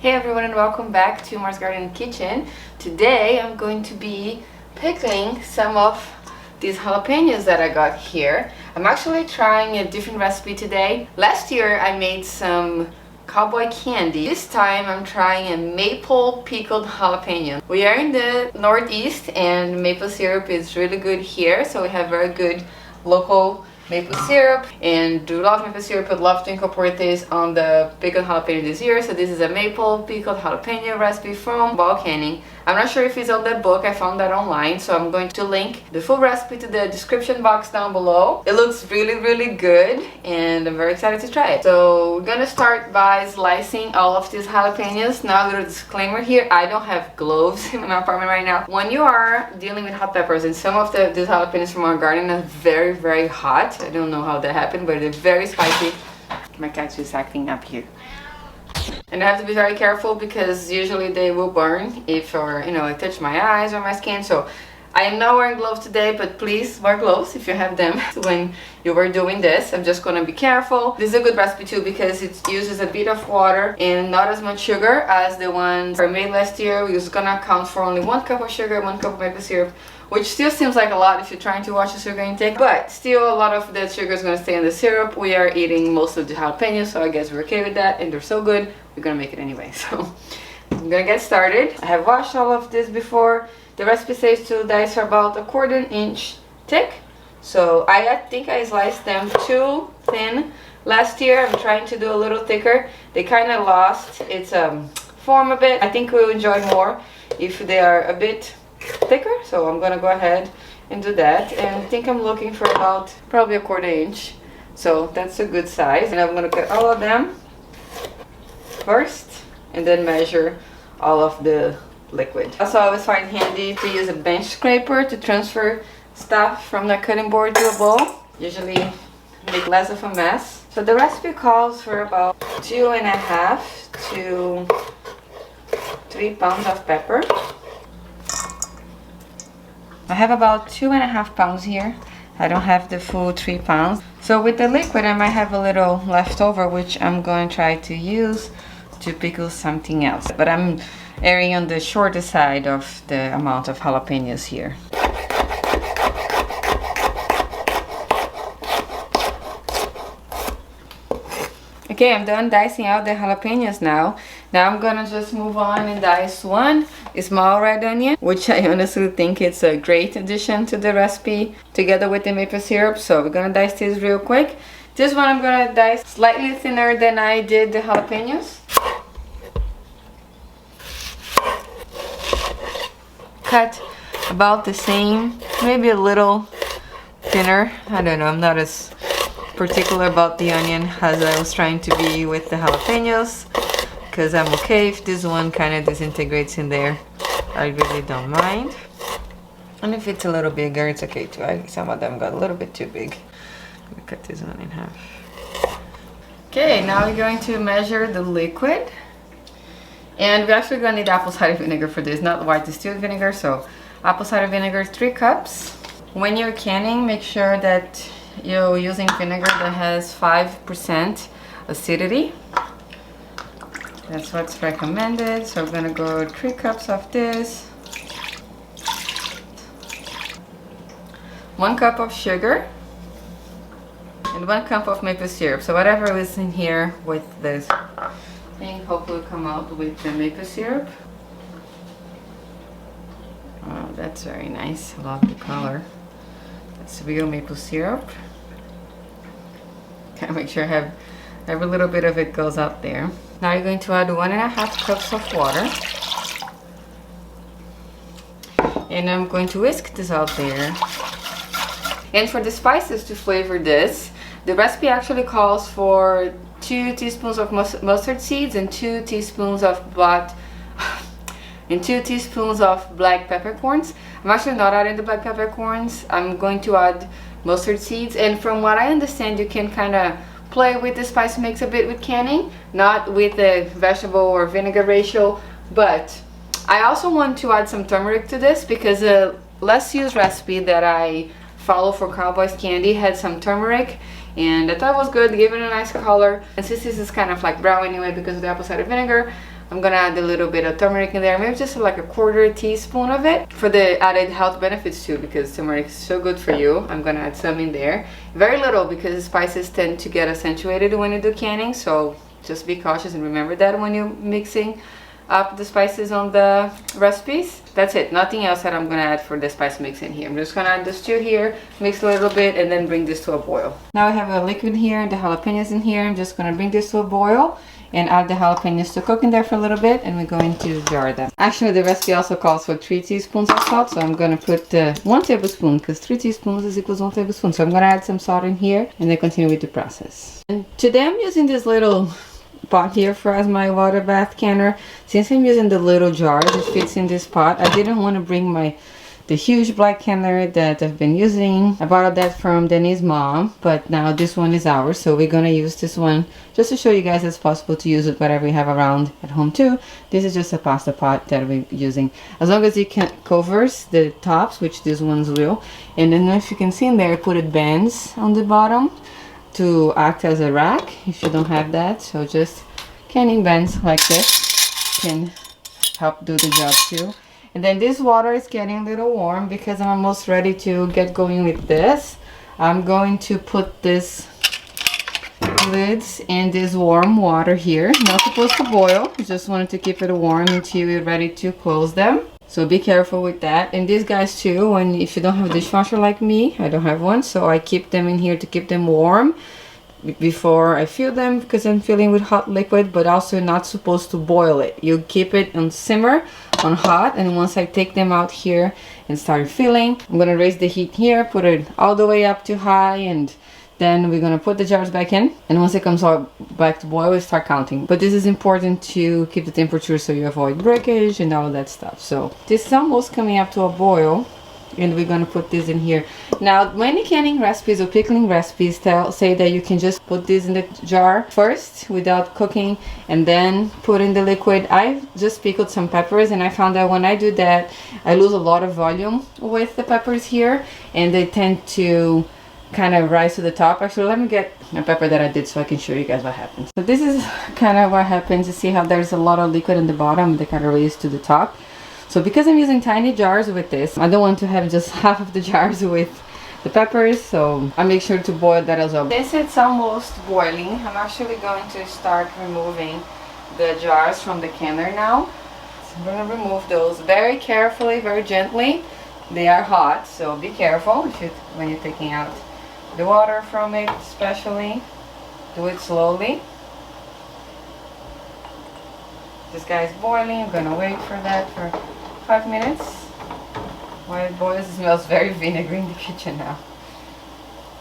Hey everyone, and welcome back to Mars Garden Kitchen. Today I'm going to be pickling some of these jalapenos that I got here. I'm actually trying a different recipe today. Last year I made some cowboy candy. This time I'm trying a maple pickled jalapeno. We are in the Northeast and maple syrup is really good here, so we have very good local maple syrup, and do love maple syrup. I'd love to incorporate this on the pickled jalapeno this year. So this is a maple pickled jalapeno recipe from Ball Canning. I'm not sure if it's on that book, I found that online, so I'm going to link the full recipe to the description box down below. It looks really good and I'm very excited to try it. So we're gonna start by slicing all of these jalapenos. Now a little disclaimer here, I don't have gloves in my apartment right now. When you are dealing with hot peppers, and some of these jalapenos from our garden are very hot. I don't know how that happened, but they're very spicy. My cat's just acting up here. And I have to be very careful because usually they will burn if I touch my eyes or my skin. So I am not wearing gloves today, but please wear gloves if you have them when you were doing this. I'm just gonna be careful. This is a good recipe too because it uses a bit of water and not as much sugar as the ones I made last year. We're just gonna account for only 1 cup of sugar, 1 cup of maple syrup, which still seems like a lot if you're trying to watch the sugar intake, but still a lot of the sugar is going to stay in the syrup. We are eating most of the jalapenos, so I guess we're okay with that, and they're so good, we're going to make it anyway. So I'm going to get started. I have washed all of this before. The recipe says to dice are about 1/4 inch thick, so I think I sliced them too thin last year. I'm trying to do a little thicker. They kind of lost its form a bit. I think we'll enjoy more if they are a bit thicker, so I'm gonna go ahead and do that. And I think I'm looking for about probably 1/4 inch, so that's a good size. And I'm gonna cut all of them first and then measure all of the liquid. Also, I always find it handy to use a bench scraper to transfer stuff from the cutting board to a bowl. Usually make less of a mess. So the recipe calls for about 2.5 to 3 pounds of pepper. I have about 2.5 pounds here. I don't have the full 3 pounds. So with the liquid, I might have a little left over, which I'm going to try to use to pickle something else. But I'm erring on the shorter side of the amount of jalapenos here. Okay, I'm done dicing out the jalapenos now. Now I'm gonna just move on and dice one small red onion, which I honestly think it's a great addition to the recipe together with the maple syrup. So we're gonna dice this real quick. This one I'm gonna dice slightly thinner than I did the jalapenos. Cut about the same, maybe a little thinner. I don't know, I'm not as particular about the onion as I was trying to be with the jalapenos, because I'm okay if this one kind of disintegrates in there. I really don't mind. And if it's a little bigger, it's okay too. Some of them got a little bit too big. Let me cut this one in half. Okay, now we're going to measure the liquid. And we're actually going to need apple cider vinegar for this, not white distilled vinegar. So apple cider vinegar, 3 cups. When you're canning, make sure that you're using vinegar that has 5% acidity. That's what's recommended. So we're gonna go 3 cups of this. 1 cup of sugar. And 1 cup of maple syrup. So whatever is in here with this thing, hopefully will come out with the maple syrup. Oh, that's very nice. I love the color. That's real maple syrup. Gotta make sure I have every little bit of it goes out there. Now you're going to add 1.5 cups of water. And I'm going to whisk this out there. And for the spices to flavor this, the recipe actually calls for 2 teaspoons of mustard seeds and 2 teaspoons of black peppercorns. I'm actually not adding the black peppercorns. I'm going to add mustard seeds, and from what I understand, you can kind of play with the spice mix a bit with canning, not with the vegetable or vinegar ratio. But I also want to add some turmeric to this because the last used recipe that I follow for Cowboys candy had some turmeric, and I thought it was good, gave it a nice color. And since this is kind of like brown anyway because of the apple cider vinegar, I'm gonna add a little bit of turmeric in there, maybe just like a quarter teaspoon of it for the added health benefits too, because turmeric is so good for you. I'm gonna add some in there, very little, because the spices tend to get accentuated when you do canning, so just be cautious and remember that when you're mixing up the spices on the recipes. That's it, nothing else that I'm gonna add for the spice mix in here. I'm just gonna add the stew here, mix a little bit, and then bring this to a boil. Now I have a liquid here and the jalapenos in here. I'm just gonna bring this to a boil and add the jalapenos to cook in there for a little bit, and we're going to jar them. Actually, the recipe also calls for 3 teaspoons of salt, so I'm gonna put 1 tablespoon, because 3 teaspoons is equals 1 tablespoon. So I'm gonna add some salt in here and then continue with the process. And today I'm using this little pot here for as my water bath canner. Since I'm using the little jars, it fits in this pot. I didn't want to bring the huge black canner that I've been using. I borrowed that from Denny's mom, but now this one is ours, so we're gonna use this one just to show you guys it's possible to use it whatever you have around at home too. This is just a pasta pot that we're using, as long as it covers the tops, which these ones will. And then if you can see in there, I put it bends on the bottom to act as a rack if you don't have that. So just canning bands like this can help do the job too. And then this water is getting a little warm because I'm almost ready to get going with this. I'm going to put this lids in this warm water here. Not supposed to boil, just wanted to keep it warm until you're ready to close them. So be careful with that. And these guys too, if you don't have a dishwasher like me, I don't have one, so I keep them in here to keep them warm before I fill them, because I'm filling with hot liquid, but also not supposed to boil it. You keep it on simmer, on hot, and once I take them out here and start filling, I'm gonna raise the heat here, put it all the way up to high, and then we're gonna put the jars back in, and once it comes all back to boil, we start counting. But this is important to keep the temperature so you avoid breakage and all of that stuff. So this is almost coming up to a boil, and we're gonna put this in here. Now, many canning recipes or pickling recipes say that you can just put this in the jar first without cooking and then put in the liquid. I've just pickled some peppers, and I found that when I do that, I lose a lot of volume with the peppers here, and they tend to kind of rise to the top. Actually, let me get a pepper that I did so I can show you guys what happens. So this is kind of what happens. You see how there's a lot of liquid in the bottom, they kind of raise to the top. So because I'm using tiny jars with this, I don't want to have just half of the jars with the peppers, so I make sure to boil that as well. This is almost boiling. I'm actually going to start removing the jars from the canner now. So I'm going to remove those very carefully, very gently. They are hot, so be careful when you're taking out the water from it, especially. Do it slowly. This guy is boiling. I'm gonna wait for that for 5 minutes. While it boils, it smells very vinegary in the kitchen now.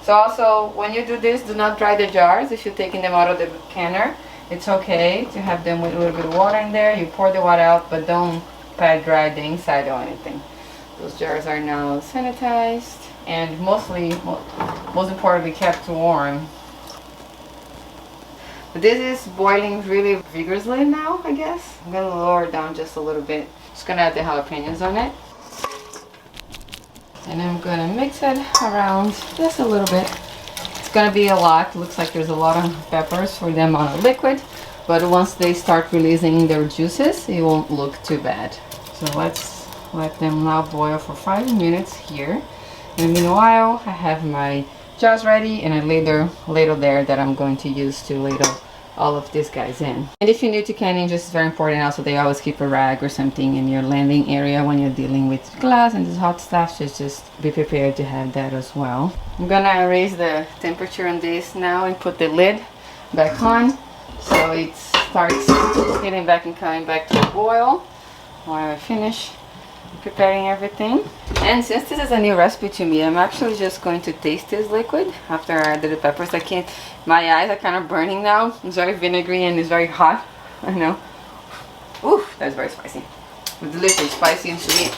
So also, when you do this, do not dry the jars. If you're taking them out of the canner, it's okay to have them with a little bit of water in there. You pour the water out, but don't pat dry the inside or anything. Those jars are now sanitized and most importantly kept warm. But this is boiling really vigorously now, I guess. I'm gonna lower it down just a little bit. Just gonna add the jalapenos on it. And I'm gonna mix it around just a little bit. It's gonna be a lot. Looks like there's a lot of peppers for the amount of liquid. But once they start releasing their juices, it won't look too bad. So let's let them now boil for 5 minutes here. And meanwhile, I have my jars ready and a ladle there that I'm going to use to ladle all of these guys in. And if you're new to canning, just very important also, they always keep a rag or something in your landing area when you're dealing with glass and this hot stuff. Just be prepared to have that as well. I'm gonna raise the temperature on this now and put the lid back on so it starts getting back and coming back to a boil while I finish preparing everything. And since this is a new recipe to me, I'm actually just going to taste this liquid after I added the peppers. My eyes are kind of burning now. It's very vinegary and it's very hot. I know. Ooh, that's very spicy. But delicious, spicy and sweet.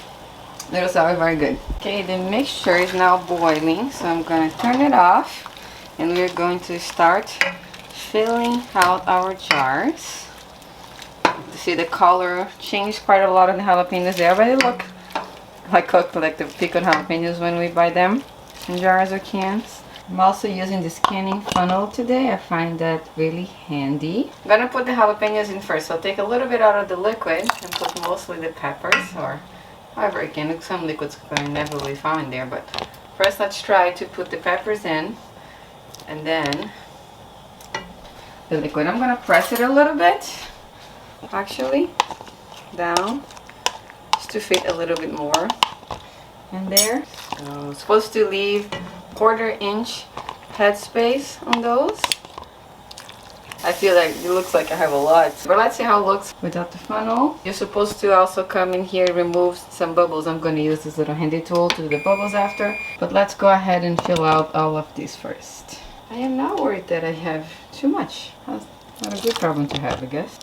Little sour, very good. Okay, the mixture is now boiling, so I'm going to turn it off and we're going to start filling out our jars. You see the color changed quite a lot in the jalapenos. They already look like cooked, like the pickled jalapenos when we buy them in jars or cans. I'm also using this canning funnel today. I find that really handy. I'm gonna put the jalapenos in first. So I'll take a little bit out of the liquid and put mostly the peppers, or however again, some liquid's going to never be found in there. But first let's try to put the peppers in, and then the liquid. I'm gonna press it a little bit, actually, down, just to fit a little bit more in there. So supposed to leave 1/4 inch headspace on those. I feel like it looks like I have a lot, but let's see how it looks without the funnel. You're supposed to also come in here and remove some bubbles. I'm going to use this little handy tool to do the bubbles after, but let's go ahead and fill out all of these first. I am not worried that I have too much. That's not a good problem to have, I guess.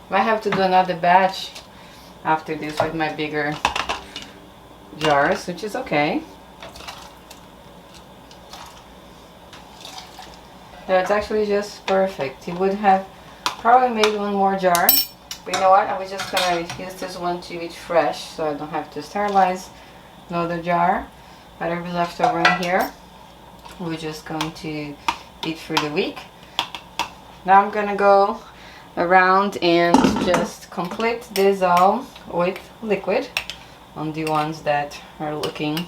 Might have to do another batch after this with my bigger jars, which is okay. That's actually just perfect. You would have probably made one more jar, but you know what? I was just gonna use this one to eat fresh, so I don't have to sterilize another jar. Whatever's left over in here, we're just going to eat for the week. Now I'm gonna go around and just complete this all with liquid on the ones that are looking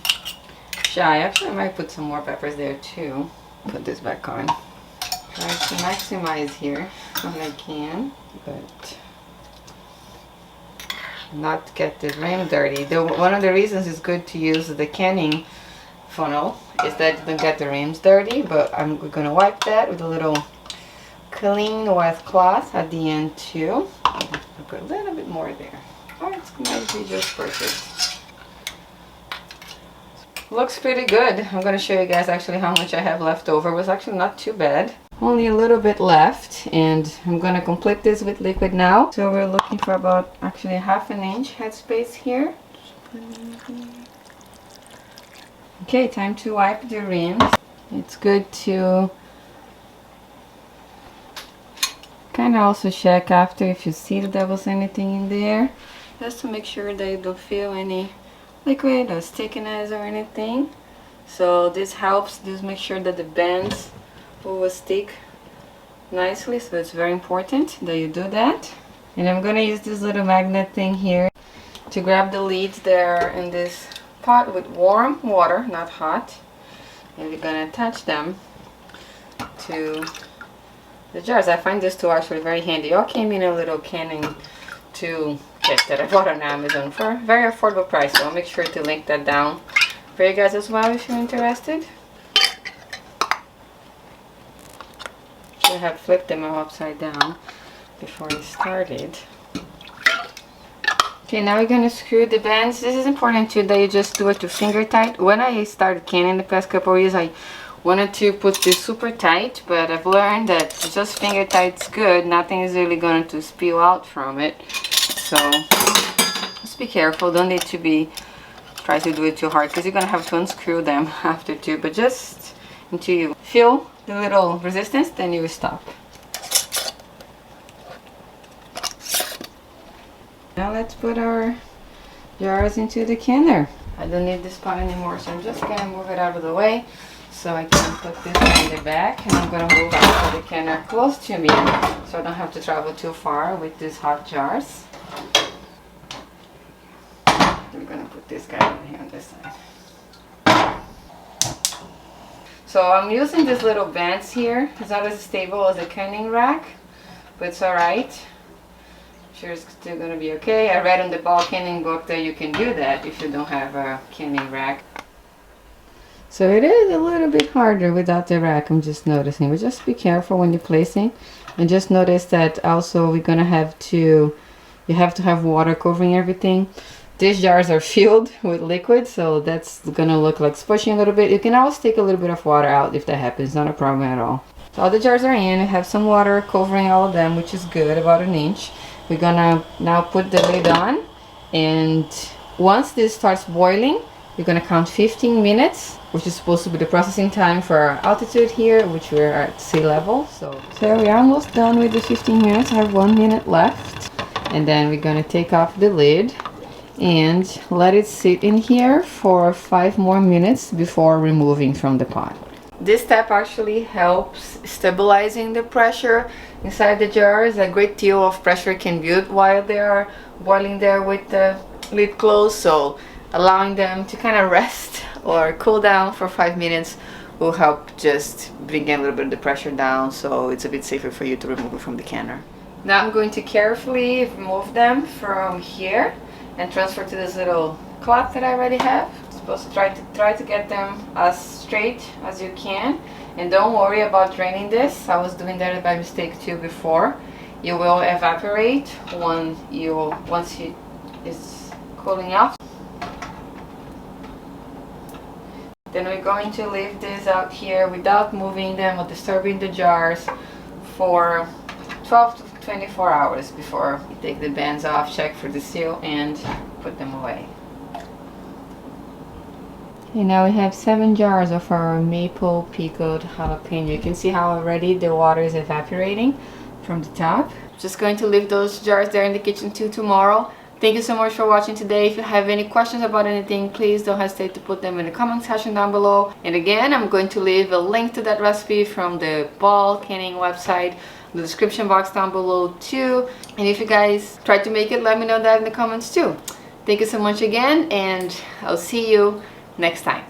shy. Actually, I might put some more peppers there too. Put this back on. Try to maximize here when I can, but not get the rim dirty. One of the reasons it's good to use the canning funnel is that you don't get the rims dirty, but we're gonna wipe that with a little clean wet cloth at the end too. I'll put a little bit more there. Oh, it's going to be just perfect. Looks pretty good. I'm going to show you guys actually how much I have left over. It was actually not too bad. Only a little bit left, and I'm going to complete this with liquid now. So we're looking for about actually 1/2 inch headspace here. Okay, time to wipe the rims. It's good to kind of also check after if you see that there was anything in there, just to make sure that you don't feel any liquid or stickiness or anything. So this helps, just make sure that the bands will stick nicely, so it's very important that you do that. And I'm going to use this little magnet thing here to grab the leads there in this pot with warm water, not hot, and we're going to attach them to the jars. I find this tool actually very handy. It all came in a little canning tool kit that I bought on Amazon for a very affordable price, so I'll make sure to link that down for you guys as well if you're interested. I have flipped them upside down before I started. Okay, now we're going to screw the bands. This is important too, that you just do it to finger tight. When I started canning the past couple of years, I wanted to put this super tight, but I've learned that just finger tight's good. Nothing is really going to spill out from it, so just be careful. Don't need to try to do it too hard, because you're going to have to unscrew them after too, but just until you feel the little resistance, then you will stop. Now let's put our jars into the canner. I don't need this pot anymore, so I'm just going to move it out of the way so I can put this in the back, and I'm going to move out the canner close to me so I don't have to travel too far with these hot jars. We're going to put this guy over here on this side. So I'm using these little bands here. It's not as stable as a canning rack, but it's alright. I'm sure it's still going to be okay. I read in the ball canning book that you can do that if you don't have a canning rack. So it is a little bit harder without the rack, I'm just noticing. But just be careful when you're placing. And just notice that also we're going to have to, you have to have water covering everything. These jars are filled with liquid, so that's going to look like spushing a little bit. You can always take a little bit of water out if that happens, not a problem at all. So all the jars are in. We have some water covering all of them, which is good, about 1 inch. We're going to now put the lid on, and once this starts boiling, we're going to count 15 minutes, which is supposed to be the processing time for our altitude here, which we're at sea level. So we are almost done with the 15 minutes. I have 1 minute left. And then we're gonna take off the lid and let it sit in here for 5 more minutes before removing from the pot. This step actually helps stabilizing the pressure inside the jars. A great deal of pressure can build while they are boiling there with the lid closed, so allowing them to kind of rest or cool down for 5 minutes will help just bring a little bit of the pressure down, so it's a bit safer for you to remove it from the canner. Now I'm going to carefully remove them from here and transfer to this little cloth that I already have. Supposed to try to get them as straight as you can, and don't worry about draining this. I was doing that by mistake too before. You will evaporate once it's cooling off. Then we're going to leave this out here without moving them or disturbing the jars for 12 to 24 hours before you take the bands off, check for the seal, and put them away. Okay, now we have 7 jars of our maple pickled jalapeno. You can see how already the water is evaporating from the top. Just going to leave those jars there in the kitchen till tomorrow. Thank you so much for watching today. If you have any questions about anything, please don't hesitate to put them in the comment section down below. And again, I'm going to leave a link to that recipe from the ball canning website in the description box down below too. And if you guys try to make it, let me know that in the comments too. Thank you so much again, and I'll see you next time.